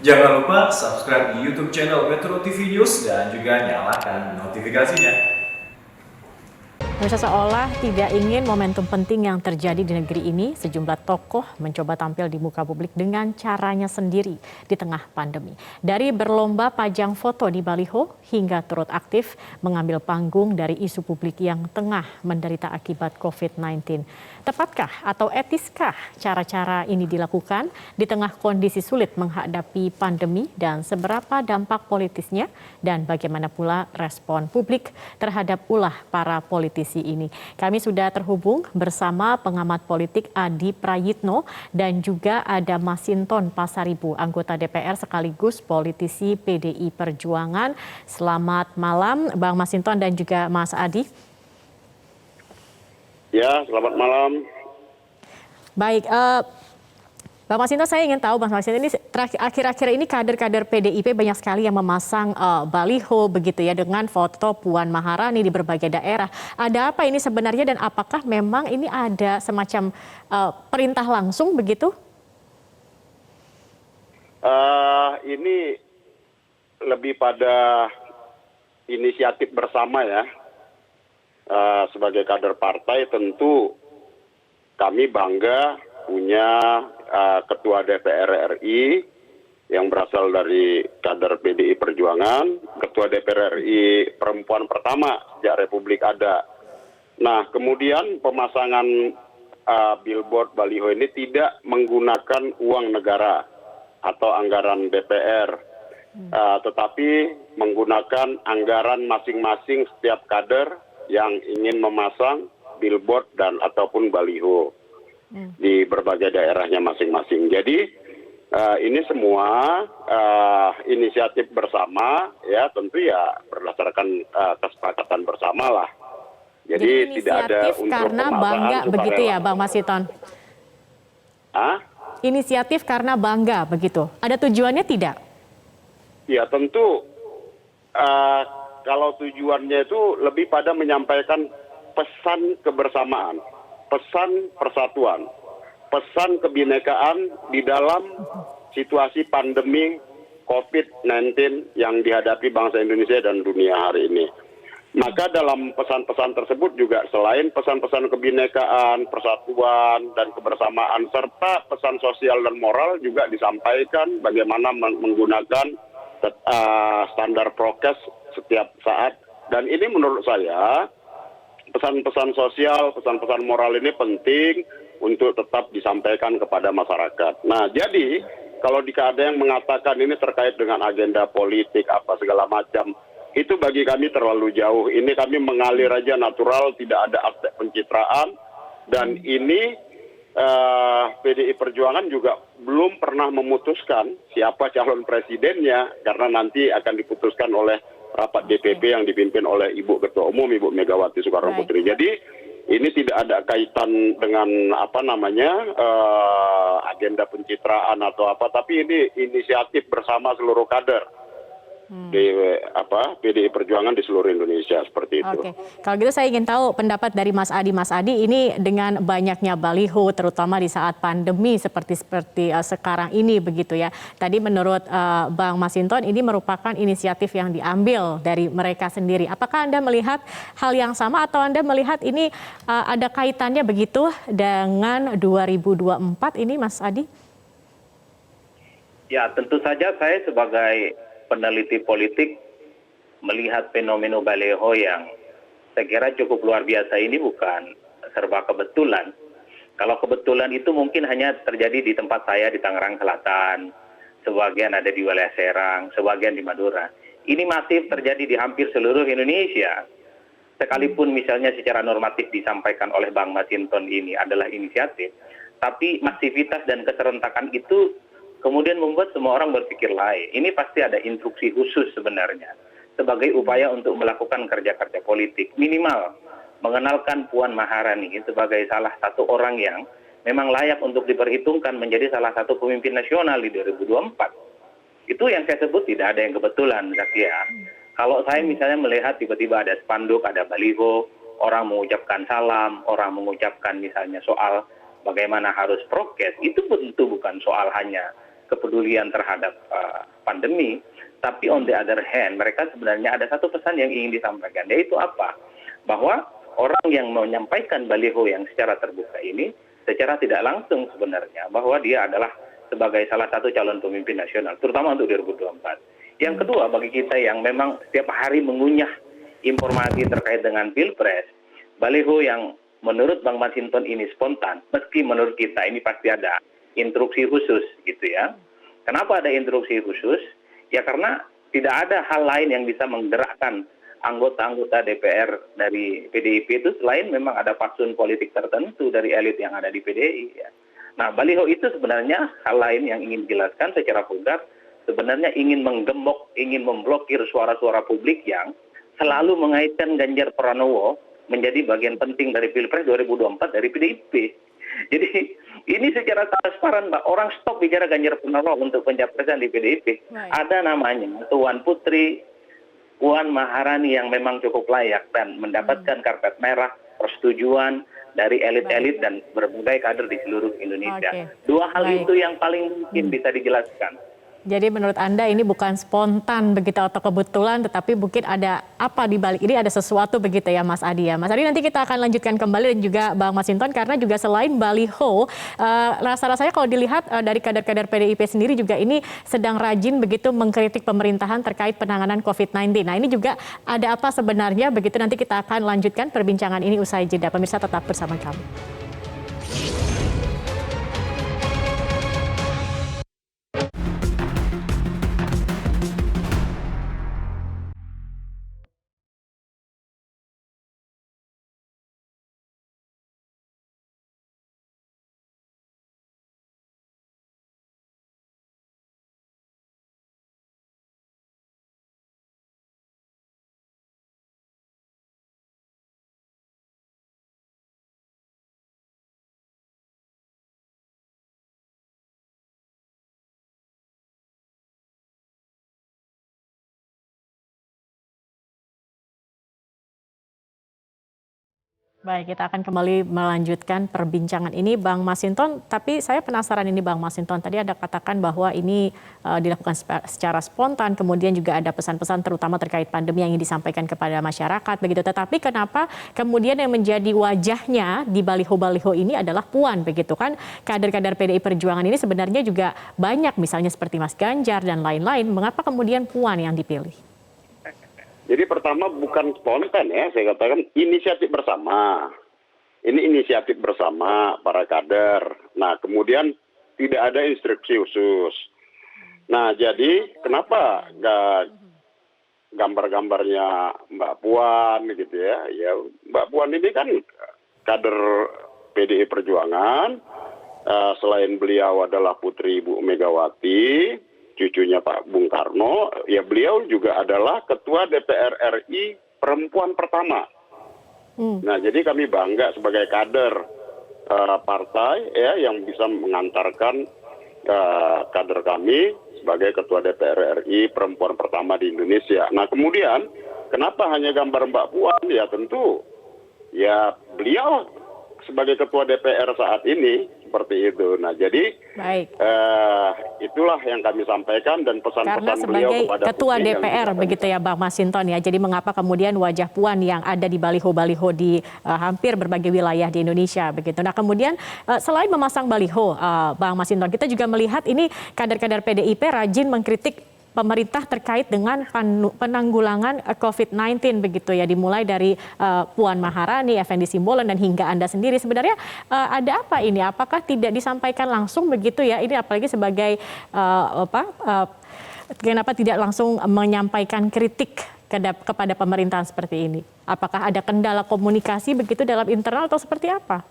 Jangan lupa subscribe di YouTube channel Metro TV News dan juga nyalakan notifikasinya. Seolah tidak ingin momentum penting yang terjadi di negeri ini, sejumlah tokoh mencoba tampil di muka publik dengan caranya sendiri di tengah pandemi. Dari berlomba pajang foto di baliho hingga turut aktif mengambil panggung dari isu publik yang tengah menderita akibat COVID-19. Tepatkah atau etiskah cara-cara ini dilakukan di tengah kondisi sulit menghadapi pandemi dan seberapa dampak politisnya dan bagaimana pula respon publik terhadap ulah para politisi ini. Kami sudah terhubung bersama pengamat politik Adi Prayitno dan juga ada Masinton Pasaribu, anggota DPR sekaligus politisi PDI Perjuangan. Selamat malam Bang Masinton dan juga Mas Adi. Ya, selamat malam. Baik, Bang Masinton, saya ingin tahu Bang Masinton, ini akhir-akhir ini kader-kader PDIP banyak sekali yang memasang baliho begitu ya dengan foto Puan Maharani di berbagai daerah. Ada apa ini sebenarnya dan apakah memang ini ada semacam perintah langsung begitu? Ini lebih pada inisiatif bersama ya. Sebagai kader partai tentu kami bangga punya Ketua DPR RI yang berasal dari kader PDI Perjuangan, Ketua DPR RI perempuan pertama sejak Republik ada. Nah, kemudian pemasangan billboard baliho ini tidak menggunakan uang negara atau anggaran DPR, tetapi menggunakan anggaran masing-masing setiap kader yang ingin memasang billboard dan ataupun baliho di berbagai daerahnya masing-masing. Jadi ini semua inisiatif bersama ya, tentu ya berdasarkan kesepakatan bersama lah. Jadi tidak ada unsur karena bangga begitu ya Bang Masinton? Inisiatif karena bangga begitu. Ada tujuannya tidak? Ya tentu kalau tujuannya itu lebih pada menyampaikan pesan kebersamaan, pesan persatuan, pesan kebinekaan di dalam situasi pandemi COVID-19 yang dihadapi bangsa Indonesia dan dunia hari ini. Maka dalam pesan-pesan tersebut juga selain pesan-pesan kebinekaan, persatuan, dan kebersamaan, serta pesan sosial dan moral juga disampaikan bagaimana menggunakan standar prokes setiap saat. Dan ini menurut saya pesan-pesan sosial, pesan-pesan moral ini penting untuk tetap disampaikan kepada masyarakat. Nah, jadi kalau ada yang mengatakan ini terkait dengan agenda politik apa segala macam, itu bagi kami terlalu jauh. Ini kami mengalir aja natural, tidak ada aspek pencitraan. Dan ini PDI Perjuangan juga belum pernah memutuskan siapa calon presidennya, karena nanti akan diputuskan oleh rapat DPP yang dipimpin oleh Ibu Ketua Umum, Ibu Megawati Soekarno Putri. Jadi ini tidak ada kaitan dengan agenda pencitraan atau apa, tapi ini inisiatif bersama seluruh kader di PDI Perjuangan di seluruh Indonesia, seperti itu. Oke, kalau gitu saya ingin tahu pendapat dari Mas Adi. Mas Adi, ini dengan banyaknya baliho, terutama di saat pandemi seperti sekarang ini begitu ya. Tadi menurut Bang Masinton ini merupakan inisiatif yang diambil dari mereka sendiri. Apakah Anda melihat hal yang sama atau Anda melihat ini ada kaitannya begitu dengan 2024 ini, Mas Adi? Ya, tentu saja saya sebagai peneliti politik melihat fenomena baliho yang saya kira cukup luar biasa ini bukan serba kebetulan. Kalau kebetulan itu mungkin hanya terjadi di tempat saya di Tangerang Selatan, sebagian ada di wilayah Serang, sebagian di Madura. Ini masif terjadi di hampir seluruh Indonesia. Sekalipun misalnya secara normatif disampaikan oleh Bang Masinton ini adalah inisiatif, tapi masivitas dan keserentakan itu kemudian membuat semua orang berpikir lain. Ini pasti ada instruksi khusus sebenarnya sebagai upaya untuk melakukan kerja-kerja politik. Minimal mengenalkan Puan Maharani sebagai salah satu orang yang memang layak untuk diperhitungkan menjadi salah satu pemimpin nasional di 2024. Itu yang saya sebut tidak ada yang kebetulan, Zakia. Kalau saya misalnya melihat tiba-tiba ada spanduk, ada baliho, orang mengucapkan salam, orang mengucapkan misalnya soal bagaimana harus prokes, itu tentu bukan soal hanya kepedulian terhadap pandemi, tapi on the other hand mereka sebenarnya ada satu pesan yang ingin disampaikan, yaitu apa? Bahwa orang yang menyampaikan baliho yang secara terbuka ini secara tidak langsung sebenarnya bahwa dia adalah sebagai salah satu calon pemimpin nasional, terutama untuk 2024. Yang kedua, bagi kita yang memang setiap hari mengunyah informasi terkait dengan Pilpres, baliho yang menurut Bang Masinton ini spontan, meski menurut kita ini pasti ada instruksi khusus gitu ya. Kenapa ada instruksi khusus? Ya karena tidak ada hal lain yang bisa menggerakkan anggota-anggota DPR dari PDIP itu selain memang ada fatsun politik tertentu dari elit yang ada di PDI. Ya. Nah, baliho itu sebenarnya hal lain yang ingin dijelaskan secara vulgar, sebenarnya ingin menggembok, ingin memblokir suara-suara publik yang selalu mengaitkan Ganjar Pranowo menjadi bagian penting dari Pilpres 2024 dari PDIP. Jadi ini secara transparan, Mbak, orang stop bicara Ganjar Pranowo untuk pencapresan di PDIP. Ada namanya Tuan Putri Puan Maharani yang memang cukup layak dan mendapatkan karpet merah, persetujuan dari elit-elit dan berbagai kader di seluruh Indonesia. Dua hal itu yang paling mungkin bisa dijelaskan. Jadi menurut Anda ini bukan spontan begitu atau kebetulan, tetapi mungkin ada apa di balik ini, ada sesuatu begitu ya Mas Adi ya. Mas Adi, nanti kita akan lanjutkan kembali dan juga Bang Masinton, karena juga selain baliho, rasa-rasanya kalau dilihat dari kader-kader PDIP sendiri juga ini sedang rajin begitu mengkritik pemerintahan terkait penanganan COVID-19. Nah ini juga ada apa sebenarnya begitu, nanti kita akan lanjutkan perbincangan ini usai jeda. Pemirsa tetap bersama kami. Baik, kita akan kembali melanjutkan perbincangan ini Bang Masinton, tapi saya penasaran ini Bang Masinton, tadi ada katakan bahwa ini dilakukan secara spontan, kemudian juga ada pesan-pesan terutama terkait pandemi yang ingin disampaikan kepada masyarakat begitu, tetapi kenapa kemudian yang menjadi wajahnya di baliho-baliho ini adalah Puan begitu kan? Kader-kader PDI Perjuangan ini sebenarnya juga banyak, misalnya seperti Mas Ganjar dan lain-lain, mengapa kemudian Puan yang dipilih? Jadi pertama bukan spontan ya, saya katakan inisiatif bersama. Ini inisiatif bersama para kader. Nah kemudian tidak ada instruksi khusus. Nah jadi kenapa gambar-gambarnya Mbak Puan gitu ya. Ya Mbak Puan ini kan kader PDI Perjuangan. Selain beliau adalah putri Ibu Megawati, cucunya Pak Bung Karno, ya beliau juga adalah Ketua DPR RI perempuan pertama. Nah, jadi kami bangga sebagai kader partai ya yang bisa mengantarkan kader kami sebagai Ketua DPR RI perempuan pertama di Indonesia. Nah, kemudian kenapa hanya gambar Mbak Puan? Ya tentu ya beliau sebagai Ketua DPR saat ini seperti itu. Nah, jadi itulah yang kami sampaikan dan pesan-pesan beliau kepada Ketua DPR begitu ya Bang Masinton ya. Jadi mengapa kemudian wajah Puan yang ada di baliho-baliho di hampir berbagai wilayah di Indonesia begitu. Nah, kemudian selain memasang baliho Bang Masinton, kita juga melihat ini kader-kader PDIP rajin mengkritik pemerintah terkait dengan penanggulangan COVID-19 begitu ya, dimulai dari Puan Maharani, Effendi Simbolon dan hingga Anda sendiri. Sebenarnya ada apa ini? Apakah tidak disampaikan langsung begitu ya? Ini apalagi sebagai kenapa tidak langsung menyampaikan kritik kepada pemerintahan seperti ini? Apakah ada kendala komunikasi begitu dalam internal atau seperti apa?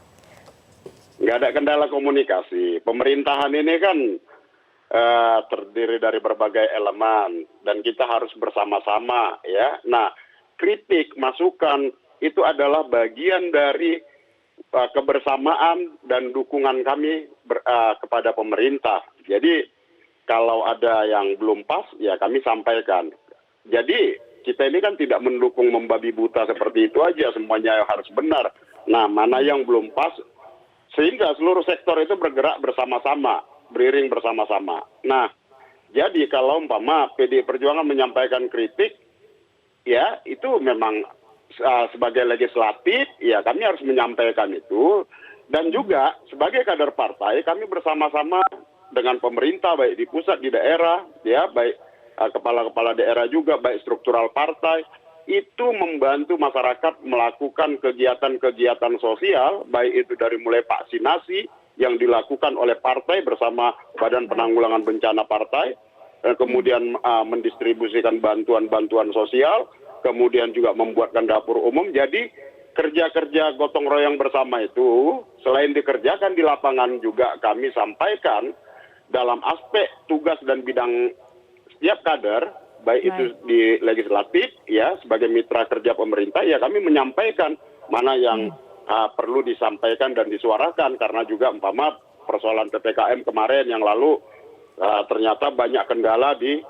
Nggak ada kendala komunikasi. Pemerintahan ini kan terdiri dari berbagai elemen dan kita harus bersama-sama ya. Nah, kritik, masukan itu adalah bagian dari kebersamaan dan dukungan kami kepada pemerintah. Jadi kalau ada yang belum pas ya kami sampaikan. Jadi kita ini kan tidak mendukung membabi buta seperti itu aja, semuanya harus benar. Nah, mana yang belum pas sehingga seluruh sektor itu bergerak bersama-sama. beriring bersama-sama. Nah, jadi kalau umpama PDI Perjuangan menyampaikan kritik, ya itu memang sebagai legislatif, ya kami harus menyampaikan itu. Dan juga sebagai kader partai, kami bersama-sama dengan pemerintah, baik di pusat, di daerah, ya baik kepala-kepala daerah juga, baik struktural partai, itu membantu masyarakat melakukan kegiatan-kegiatan sosial, baik itu dari mulai vaksinasi yang dilakukan oleh partai bersama Badan Penanggulangan Bencana Partai, kemudian mendistribusikan bantuan-bantuan sosial, kemudian juga membuatkan dapur umum. Jadi kerja-kerja gotong royong bersama itu selain dikerjakan di lapangan juga kami sampaikan dalam aspek tugas dan bidang setiap kader, baik itu di legislatif ya sebagai mitra kerja pemerintah, ya kami menyampaikan mana yang perlu disampaikan dan disuarakan, karena juga umpama persoalan PPKM kemarin yang lalu ternyata banyak kendala di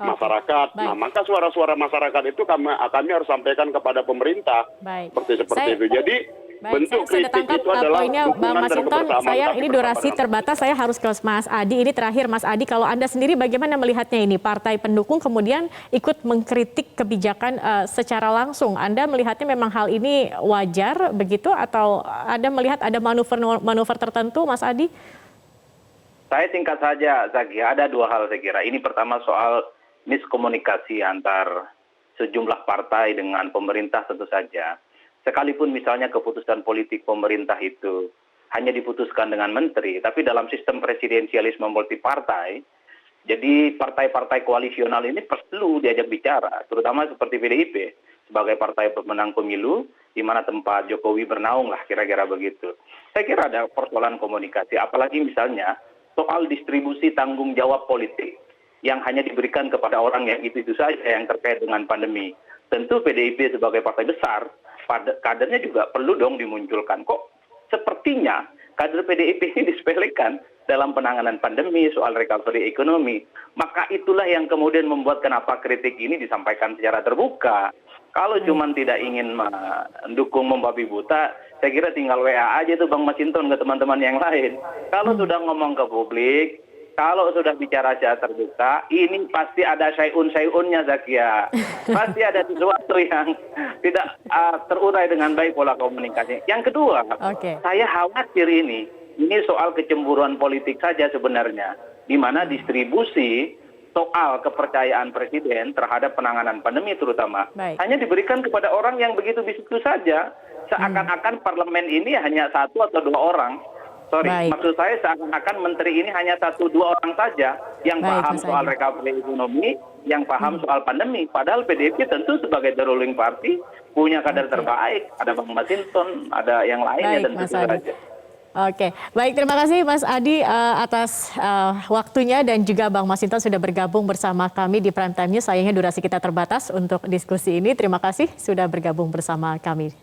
masyarakat. Nah, maka suara-suara masyarakat itu kami harus sampaikan kepada pemerintah. Seperti itu. Jadi bentuk kritik itu adalah poinnya, Bang Masinton. Sayang ini durasi terbatas, saya harus ke Mas Adi. Ini terakhir, Mas Adi, kalau Anda sendiri bagaimana melihatnya ini? Partai pendukung kemudian ikut mengkritik kebijakan secara langsung. Anda melihatnya memang hal ini wajar begitu, atau Anda melihat ada manuver tertentu, Mas Adi? Saya singkat saja, Zaki. Ada dua hal saya kira. Ini pertama soal miskomunikasi antar sejumlah partai dengan pemerintah tentu saja. Sekalipun misalnya keputusan politik pemerintah itu hanya diputuskan dengan menteri, tapi dalam sistem presidensialisme multipartai, jadi partai-partai koalisional ini perlu diajak bicara, terutama seperti PDIP sebagai partai pemenang pemilu, di mana tempat Jokowi bernaung lah, kira-kira begitu. Saya kira ada persoalan komunikasi, apalagi misalnya soal distribusi tanggung jawab politik yang hanya diberikan kepada orang yang itu saja yang terkait dengan pandemi. Tentu PDIP sebagai partai besar, kadernya juga perlu dong dimunculkan. Kok sepertinya kader PDIP ini disepelekan dalam penanganan pandemi, soal recovery ekonomi. Maka itulah yang kemudian membuat kenapa kritik ini disampaikan secara terbuka. Kalau cuma tidak ingin mendukung membabi buta, saya kira tinggal WA aja tuh Bang Masinton ke teman-teman yang lain. Kalau sudah ngomong ke publik, kalau sudah bicara secara terbuka, ini pasti ada sayun-sayunnya, Zakia. Pasti ada sesuatu yang tidak terurai dengan baik pola komunikasi. Yang kedua, saya khawatir ini soal kecemburuan politik saja sebenarnya, di mana distribusi soal kepercayaan presiden terhadap penanganan pandemi terutama hanya diberikan kepada orang yang begitu-begitu saja, seakan-akan parlemen ini hanya satu atau dua orang. Maksud saya seakan-akan menteri ini hanya satu dua orang saja yang paham soal recovery ekonomi, yang paham soal pandemi. Padahal PDIP tentu sebagai the ruling party punya kader terbaik, ada Bang Masinton, ada yang lainnya tentu saja. Oke, baik, terima kasih Mas Adi atas waktunya, dan juga Bang Masinton sudah bergabung bersama kami di Prime Time News. Sayangnya durasi kita terbatas untuk diskusi ini. Terima kasih sudah bergabung bersama kami.